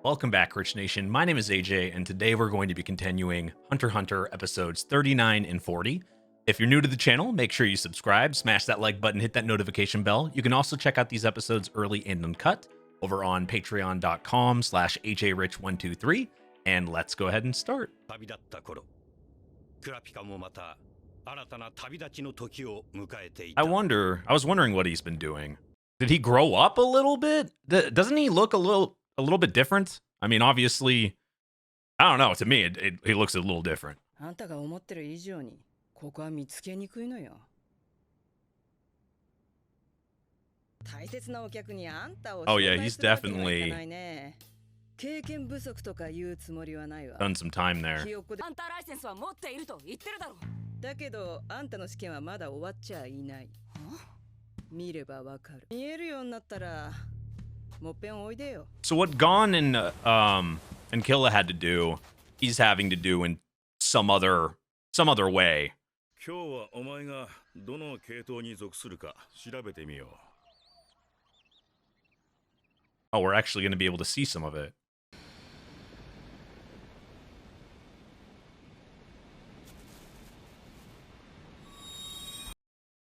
Welcome back, Rich Nation. My name is AJ, and today we're going to be continuing Hunter x Hunter episodes 39 and 40. If you're new to the channel, make sure you subscribe, smash that like button, hit that notification bell. You can also check out these episodes early and uncut over on patreon.com/AJRich123. And let's go ahead and start. I was wondering what he's been doing. Did he grow up a little bit? Doesn't he look a little bit different? I mean, obviously, I don't know. To me, he looks a little different. Oh yeah, he's definitely done some time there. So what Gon and Killa had to do, he's having to do in some other way. Oh, we're actually going to be able to see some of it.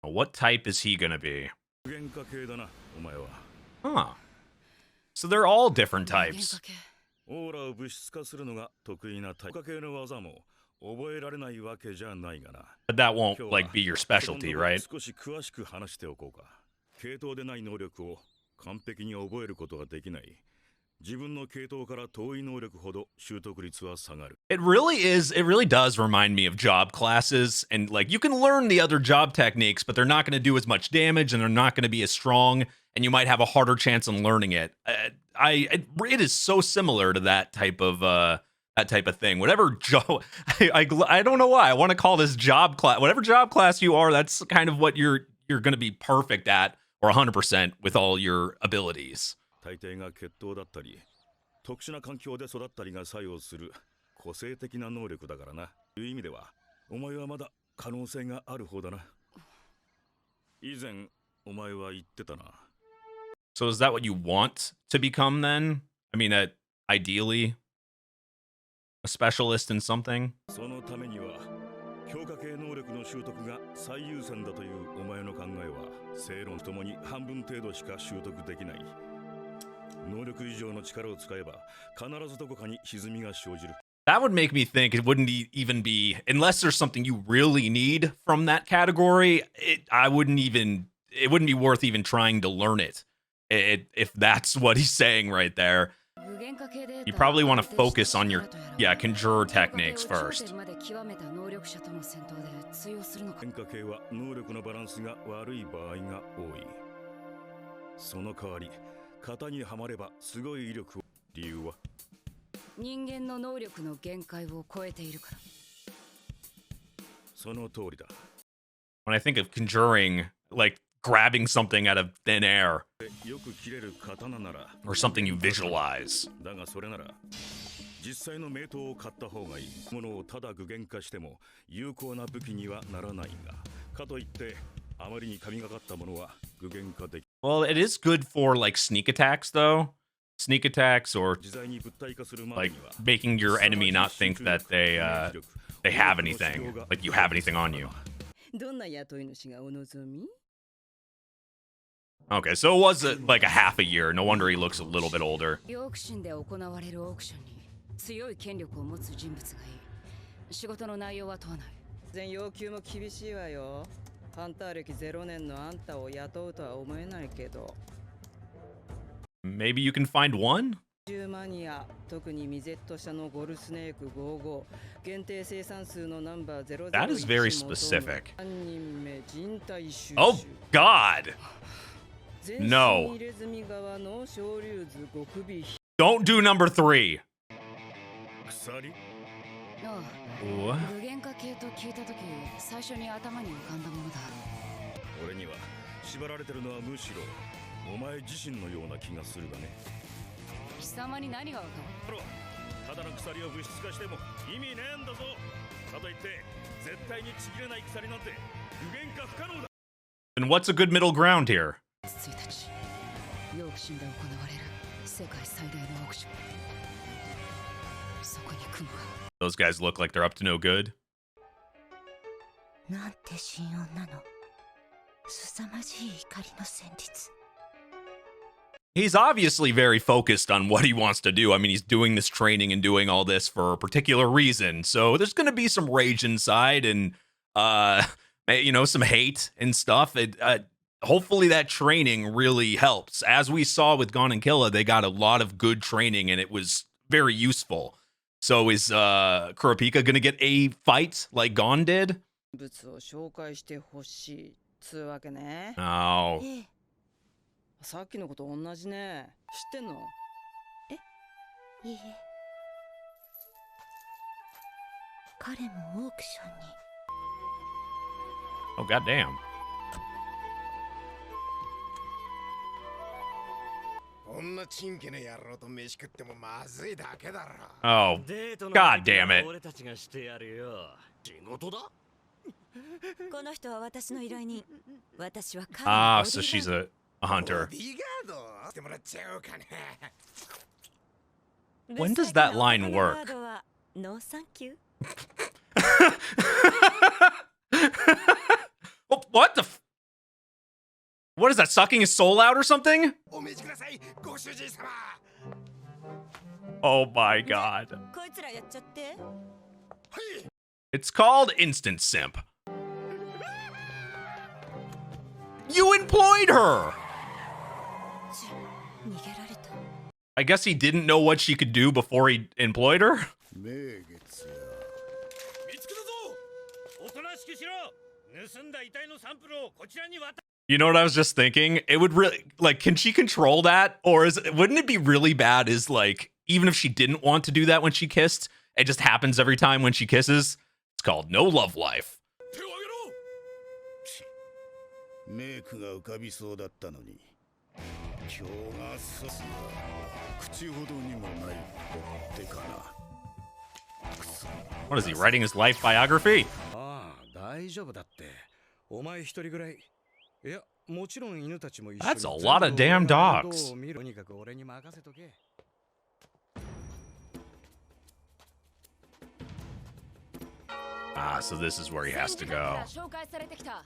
What type is he going to be? Huh. So they're all different types. But that won't, like, be your specialty, right? It really does remind me of job classes, and like you can learn the other job techniques, but they're not going to do as much damage and they're not going to be as strong, and you might have a harder chance on learning it. It is so similar to that type of thing. Whatever job, I don't know why I want to call this job class. Whatever job class you are, that's kind of what you're going to be perfect at, or 100% with all your abilities. So is that what you want to become then? I mean, ideally, a specialist in something? That would make me think it wouldn't even be, unless there's something you really need from that category, it wouldn't be worth even trying to learn it. If that's what he's saying right there. You probably want to focus on your, conjurer techniques first. When I think of conjuring, like grabbing something out of thin air, or something you visualize. Well, it is good for like sneak attacks though. Sneak attacks, or like making your enemy not think that they have anything, like you have anything on you. Okay, so it was like a half a year. No wonder he looks a little bit older. Maybe you can find one? That is very specific. Oh, God! No. Don't do number 3. What? And what's a good middle ground here? Those guys look like they're up to no good. なんて神恩なの。凄まじい怒りの旋律。 He's obviously very focused on what he wants to do. I mean, he's doing this training and doing all this for a particular reason. So there's going to be some rage inside and, you know, some hate and stuff. Hopefully that training really helps. As we saw with Gon and Killa, they got a lot of good training and it was very useful. So is Kurapika going to get a fight like Gon did? 物を紹介してほしいつうわけね。Oh. ええ、さっきのこと同じね。知ってんの？いいえ。彼もオークションに。 Oh, goddamn. こんなチンケな野郎と飯食ってもまずいだけだろ。 Oh, god damn it. 俺たちがしてやるよ。仕事だ？この人は私の依頼人。私は彼 Ah, のボディ so ー she's ガー a hunter. ボディーガードしてもらっちゃおうかね。ド。 When does that line work? ブサイクな男のガードはノーサンキュー。 Oh, what the What is that, sucking his soul out or something? お召しください、ご主人様。 Oh my god. こいつらやっちゃって。 It's called Instant Simp. You employed her! 逃げられた。 I guess he didn't know what she could do before he employed her? 名月や。見つけたぞ。おとなしくしろ。盗んだ遺体のサンプルをこちらに渡。 You know what I was just thinking? It would really, like, can she control that? Or wouldn't it be really bad is, like, even if she didn't want to do that when she kissed, it just happens every time when she kisses? It's called no love life. 手を挙げろ。メイクが浮かびそうだったのに今日がさすが口ほどにもないってかな。 What is he, writing his life biography? ああ、大丈夫だって。お前一人ぐらい。いや、もちろん犬たちも一緒に。 That's a lot of damn dogs. とにかく俺に任せとけ。 Ah, so this is where he has to go. 紹介されてきた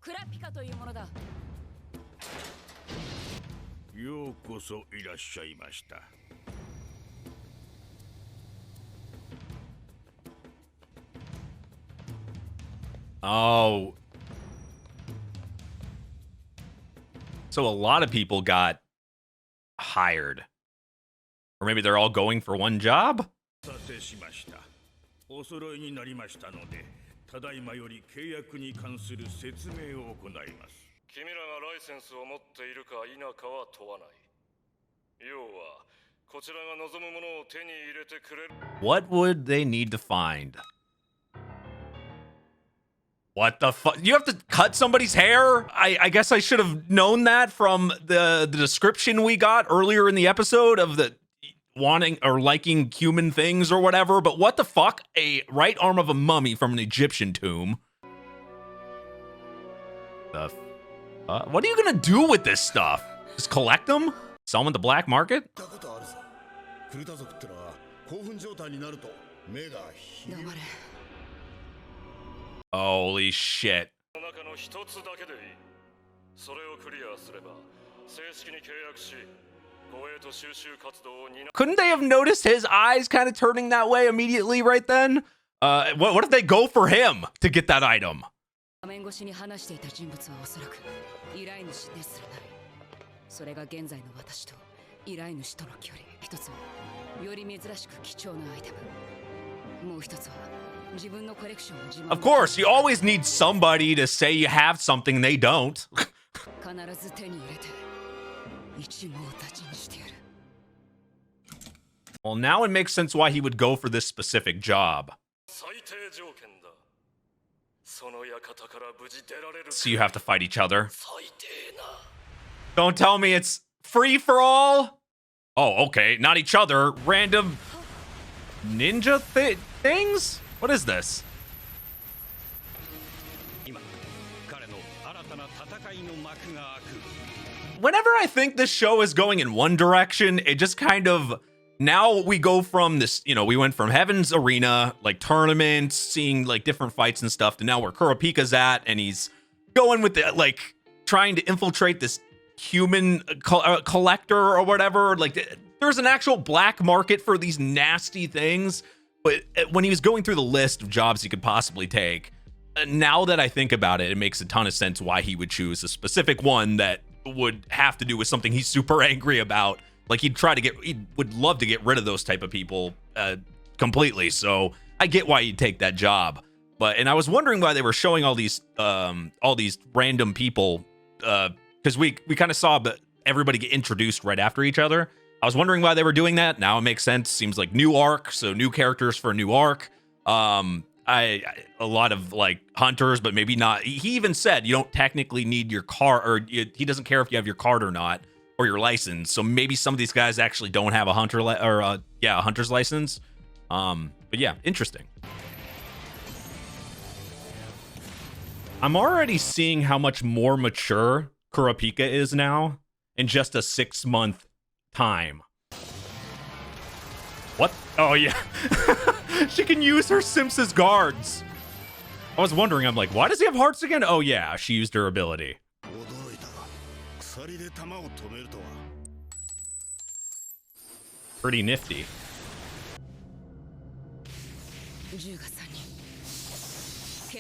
クラピカというものだ。ようこそいらっしゃいました。 Oh. So a lot of people got hired. Or maybe they're all going for one job? さてしました。お揃いになりましたので、ただいまより契約に関する説明を行います。君らがライセンスを持っているか否かは問わない。要は、こちらが望むものを手に入れてくれる。 What would they need to find? What the fuck? You have to cut somebody's hair? I guess I should have known that from the description we got earlier in the episode of the wanting or liking human things or whatever, but what the fuck? A right arm of a mummy from an Egyptian tomb. What are you gonna do with this stuff? Just collect them? Sell them at the black market? たことあるぞ。クルタ族ってのは興奮状態になると目が黙れ。 Holy shit. その中の一つだけでいい。それをクリアすれば、正式に契約し、護衛と収集活動を担う。 Couldn't they have noticed his eyes kind of turning that way immediately right then? What if they go for him to get that item? 画面越しに話していた人物はおそらく依頼主ですらない。それが現在の私と依頼主との距離。一つはより珍しく貴重なアイテム。もう一つは自分のコレクションを自慢。 Of course, you always need somebody to say you have something they don't. 必ず手に入れて一網打尽にしてやる。 Well, now it makes sense why he would go for this specific job. 最低条件だ。その館から無事出られる。 So you have to fight each other. 最低な。 Don't tell me it's free for all. Oh, okay. Not each other. Random ninja things? What is this? 今、彼の新たな戦いの幕が開く。 Whenever I think this show is going in one direction, it just kind of now we go from this, you know, we went from Heaven's Arena, like tournaments, seeing like different fights and stuff, to now where Kurapika's at, and he's going with the, like, trying to infiltrate this human collector or whatever. Like, there's an actual black market for these nasty things. But when he was going through the list of jobs he could possibly take, now that I think about it, it makes a ton of sense why he would choose a specific one that would have to do with something he's super angry about. Like, he would love to get rid of those type of people completely. So I get why he'd take that job. And I was wondering why they were showing all these random people, because we kind of saw everybody get introduced right after each other. I was wondering why they were doing that. Now it makes sense. Seems like new arc, so new characters for a new arc. A lot of like hunters, but maybe not. He even said you don't technically need your card, or he doesn't care if you have your card or not, or your license. So maybe some of these guys actually don't have a a hunter's license. But yeah, interesting. I'm already seeing how much more mature Kurapika is now in just a 6-month time. What? Oh yeah. She can use her simps as guards. I was wondering, I'm like, why does he have hearts again? Oh yeah, she used her ability. Pretty nifty.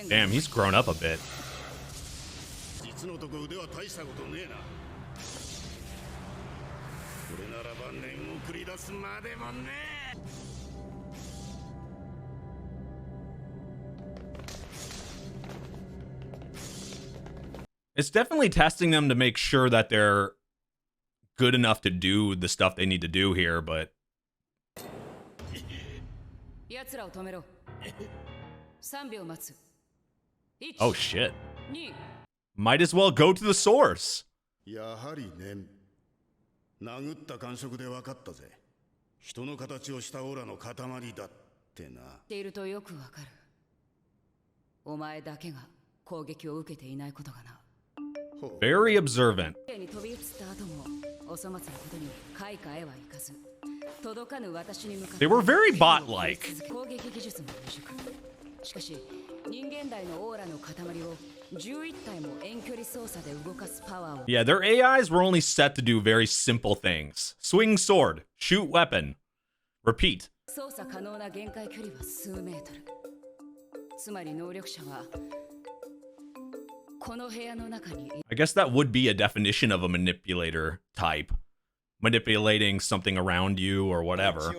Damn, he's grown up a bit. It's definitely testing them to make sure that they're good enough to do the stuff they need to do here, but... Oh shit. Might as well go to the source. 殴った感触で分かったぜ。人の形をしたオーラの塊だってな。ているとよくわかる。お前だけが攻撃を受けていないことがな。Very observant. に飛び移った後もお粗末なことに開花へはいかず、届かぬ私に向かって。They were very bot-like. 攻撃技術も未熟。しかし人間大のオーラの塊を Yeah, their AIs were only set to do very simple things. Swing sword, shoot weapon, repeat. I guess that would be a definition of a manipulator type. Manipulating something around you or whatever.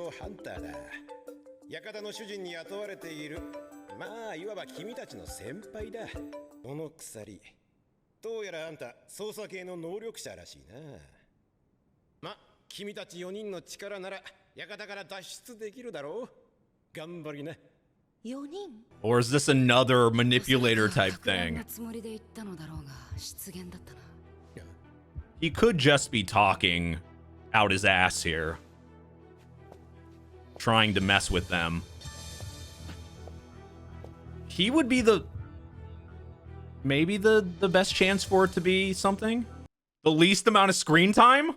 まあいわば君たちの先輩だ。この鎖。どうやらあんた操作系の能力者らしいな。ま、君たち4人の力なら館から脱出できるだろう。頑張りな。4人 Or is this another manipulator type thing? He could just be talking out his ass here. Trying to mess with them. He would be maybe the best chance for it to be something? The least amount of screen time?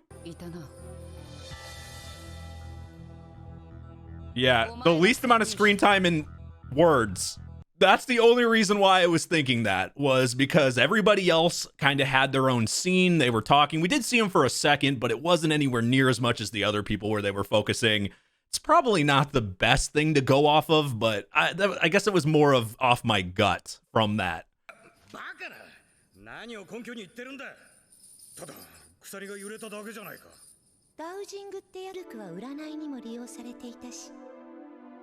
Yeah, the least amount of screen time in words. That's the only reason why I was thinking that, was because everybody else kind of had their own scene. They were talking. We did see him for a second, but it wasn't anywhere near as much as the other people where they were focusing. It's probably not the best thing to go off of, but I guess it was more of off my gut from that. 何を根拠に言ってるんだ。ただ鎖が揺れただけじゃないか。ダウジングってやるくは占いにも利用されていたし、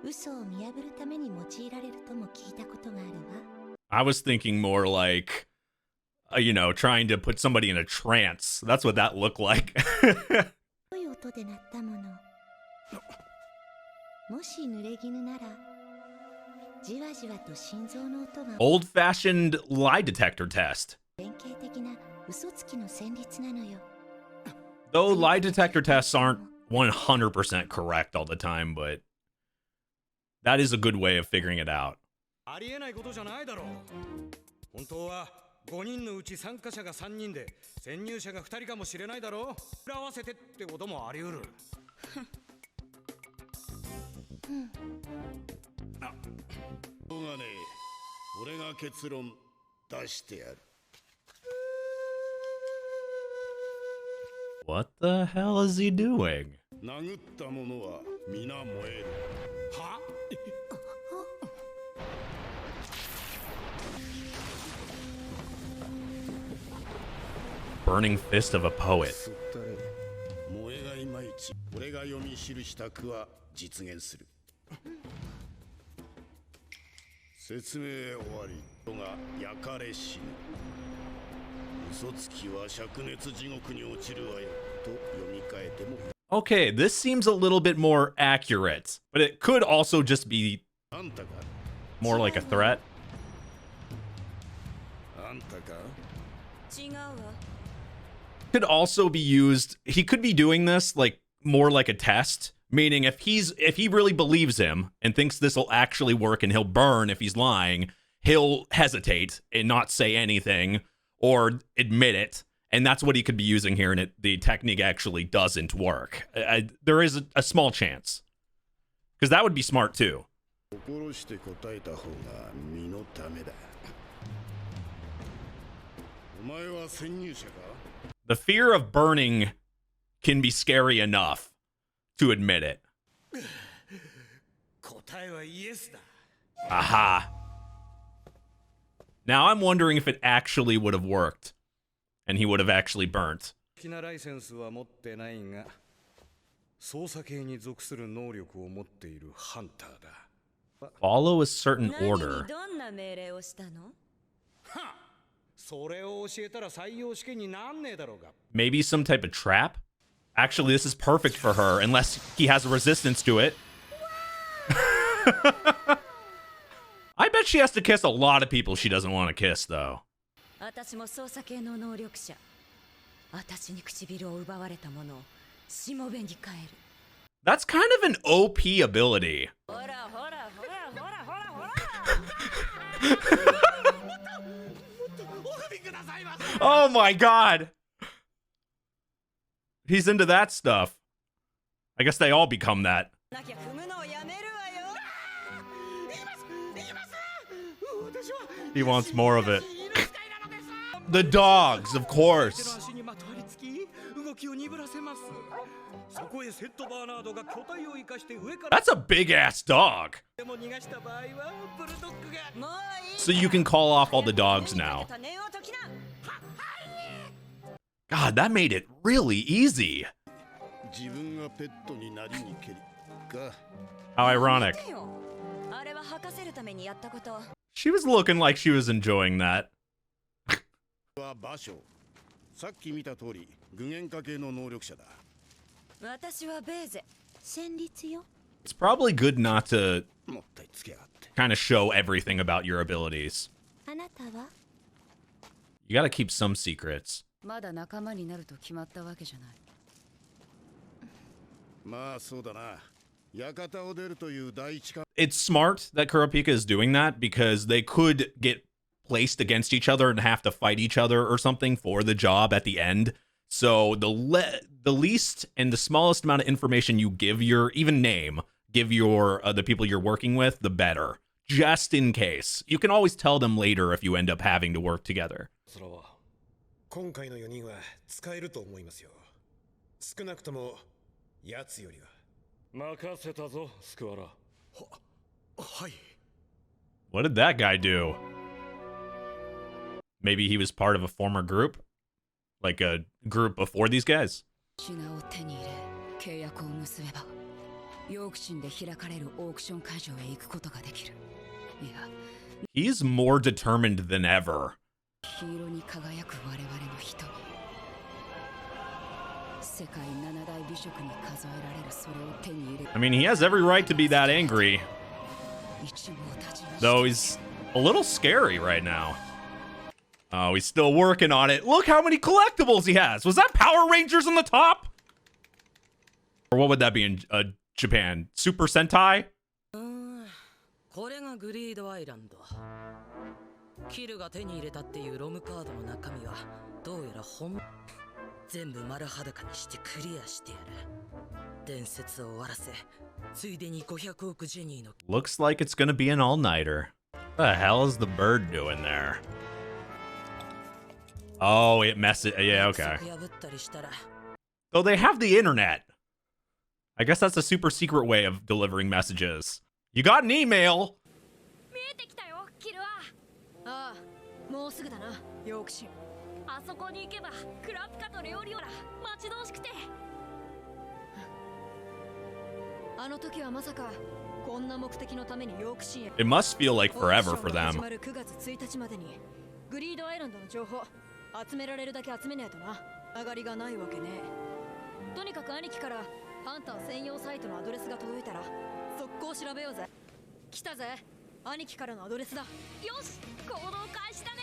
嘘を見破るために用いられるとも聞いたことがあるわ。I was thinking more like, you know, trying to put somebody in a trance. That's what that looked like. い音で鳴ったもの。もし濡れ衣なら、じわじわと心臓の音が。Old-fashioned lie detector test. 典型的な嘘つきの旋律なのよ。Though lie detector tests aren't 100% correct all the time, but that is a good way of figuring it out. ありえないことじゃないだろう。本当は5人のうち参加者が3人で潜入者が2人かもしれないだろう。合わせてってこともあり得る。しょうがねえ。俺が結論出してやる。 What the hell is he doing? 殴った者は皆燃える。は？ Burning fist of a poet. すったれ。燃えがいまいち。俺が読み記した句は実現する。説明終わり。人が焼かれ死ぬ。嘘つきは灼熱地獄に落ちるわよ。と読み替えてもいい。 Okay, this seems a little bit more accurate, but it could also just be あんたか more like a threat. あんたか 違うわ。 Could also be used. He could be doing this like more like a test, meaning if he really believes him and thinks this will actually work and he'll burn if he's lying, he'll hesitate and not say anything or admit it. And that's what he could be using here, and the technique actually doesn't work. There is a small chance. Because that would be smart, too. 心して答えた方が身のためだ。お前は潜入者か？ The fear of burning can be scary enough to admit it. 答えはイエスだ。 Aha. Now I'm wondering if it actually would have worked. And he would have actually burnt. 大きなライセンスは持ってないが、捜査系に属する能力を持っているハンターだ。 Follow a certain 何に order. どんな命令をしたの？はっ、それを教えたら採用試験になんねえだろうが。 Maybe some type of trap? Actually, this is perfect for her, unless he has a resistance to it. I bet she has to kiss a lot of people she doesn't want to kiss, though. 私も捜査系の能力者。私に唇を奪われたものをしもべに変える。 That's kind of an OP ability. ほらほらほらほらほらほら。 Oh my god! He's into that stuff. I guess they all become that. なきゃ踏むのをやめるわよ。 He wants more of it. The dogs, of course. 足にまとわりつき、動きを鈍らせます。そこへセットバーナードが巨体を生かして上から That's a big ass dog. でも逃がした場合はブルドッグが。 もういい。 So you can call off all the dogs now. 種を解きな。 God, that made it really easy. 自分がペットになりにけりか。 How ironic. 待てよ。あれは吐かせるためにやったこと。 She was looking like she was enjoying that. は場所。さっき見た通り、具現化系の能力者だ。私はベーゼ。戦慄よ。 It's probably good not to もったいつけやがって。 kind of show everything about your abilities. あなたは？ You gotta keep some secrets. まだ仲間になると決まったわけじゃない。まあそうだな。館を出るという第一か。 It's smart that Kurapika is doing that because they could get placed against each other and have to fight each other or something for the job at the end. So the least and the smallest amount of information you give your even name, give your the people you're working with, the better. Just in case. You can always tell them later if you end up having to work together. それは今回の4人は使えると思いますよ。少なくとも奴よりは。任せたぞスクワラ。はい。 What did that guy do? Maybe he was part of a former group? Like a group before these guys? 品を手に入れ、契約を結べば、ヨークシンで開かれるオークション会場へ行くことができる。いや、 He's more determined than ever. 黄色に輝く我々の瞳。世界七大美食に数えられるそれを手に入れ。 I mean, he has every right to be that angry. 一網立ちに Though he's a little scary right now. Oh, he's still working on it. Look how many collectibles he has. Was that Power Rangers on the top? Or what would that be in Japan? Super Sentai? これがグリードアイランド。キルが手に入れたっていうロムカードの中身はどうやら全部丸裸にしてクリアしてやる。伝説を終わらせ、ついでに500億ジェニーの Looks like it's gonna be an all-nighter. What the hell is the bird doing there? Oh, it messes. Yeah, okay. 約束破ったりしたら So they have the internet. I guess that's a super secret way of delivering messages. You got an email. 見えてきたよ、キルア。ああ、もうすぐだな、ヨークシン。あそこに行けばクラピカとレオリオラ待ち遠しくて。あの時はまさかこんな目的のためにヨークシンへ。 It must feel like forever for 始 them. まる9月1日までにグリードアイランドの情報集められるだけ集めねえとな。上がりがないわけね。とにかく兄貴からハンター専用サイトのアドレスが届いたら速攻調べようぜ。来たぜ、兄貴からのアドレスだ。よし、行動開始だね。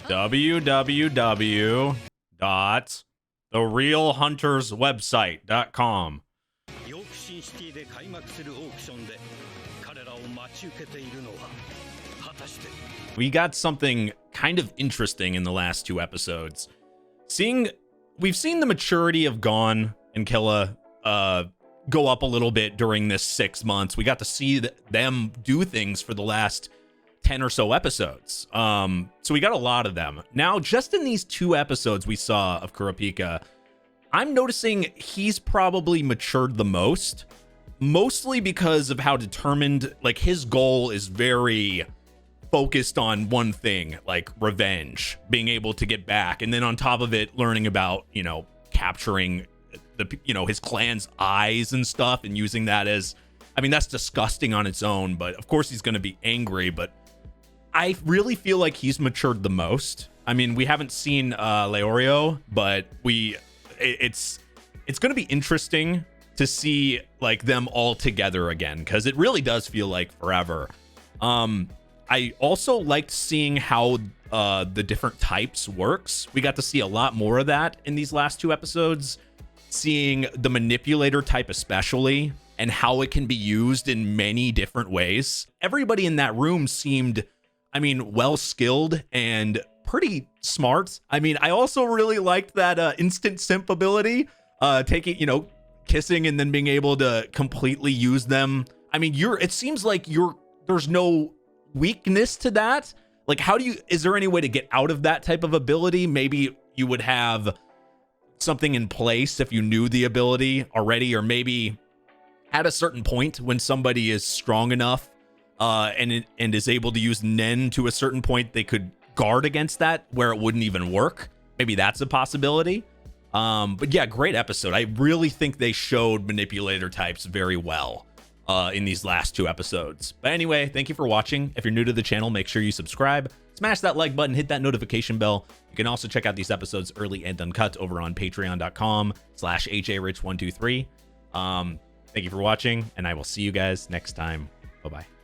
www.therealhunterswebsite.com ヨークシンシティで開幕するオークションで彼らを待ち受けているのは果たして We got something kind of interesting in the last two episodes. We've seen the maturity of Gon and Killa go up a little bit during this 6 months. We got to see them do things for the last 10 or so episodes. So we got a lot of them. Now, just in these 2 episodes we saw of Kurapika, I'm noticing he's probably matured the most, mostly because of how determined, like, his goal is very focused on one thing, like revenge, being able to get back, and then on top of it, learning about, you know, capturing his clan's eyes and stuff, and using that as, I mean, that's disgusting on its own, but of course he's going to be angry, but I really feel like he's matured the most. I mean, we haven't seen Leorio, but it's going to be interesting to see, like, them all together again, because it really does feel like forever. I also liked seeing how the different types works. We got to see a lot more of that in these last 2 episodes, seeing the manipulator type especially, and how it can be used in many different ways. Everybody in that room seemed, I mean, well-skilled and pretty smart. I mean, I also really liked that instant simp ability, taking, kissing and then being able to completely use them. I mean, it seems like there's no weakness to that. Like, is there any way to get out of that type of ability? Maybe you would have something in place if you knew the ability already, or maybe at a certain point when somebody is strong enough and is able to use Nen to a certain point, they could guard against that where it wouldn't even work. Maybe that's a possibility. But yeah, great episode. I really think they showed manipulator types very well in these last 2 episodes. But anyway, thank you for watching. If you're new to the channel, make sure you subscribe, smash that like button, hit that notification bell. You can also check out these episodes early and uncut over on patreon.com/HARich123. Thank you for watching, and I will see you guys next time. Bye-bye.